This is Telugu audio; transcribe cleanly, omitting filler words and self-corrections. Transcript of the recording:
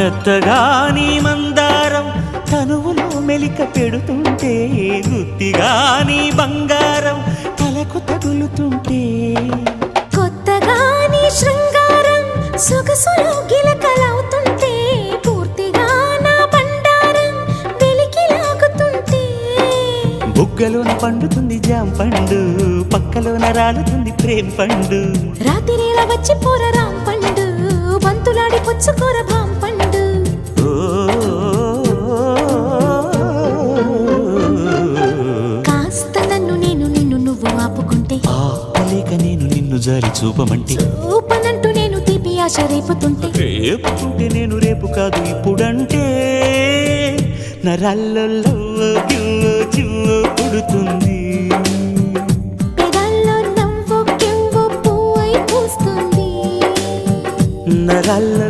మెత్తగా నీ మందారం తనువులో మెలిక పెడుతుంటే, గుత్తిగా నీ బంగారం తలకు తగులుతుంటే, కొత్తగా నీ శృంగారం సొగసులో గిలకలవుతుంటే, పూర్తిగా నా బండారం వెలికి లాగుతుంటే, బుగ్గలోన పండుతుంది జాం పండు, పక్కలోన రాలుతుంది ప్రేమ పండు. రాత్రిలా వచ్చి పోర రాం పండు, బంతులాడి పుచ్చుకోర భాం పండు. కాస్త నన్ను నేను నిన్ను నువ్వు ఆపుకుంటే, ఆపలేక నేను నిన్ను జారి చూపమంటే, చూపనంటూ నేను తీపి ఆశ రేపుతుంటే, రేపుతుంటే నేను రేపు కాదు ఇప్పుడంటే, నరాల్లో చివ్వు పుడుతుంది, పెదాల్లో నవ్వు కెవ్వు పువ్వై పూస్తుంది. నరాల్లో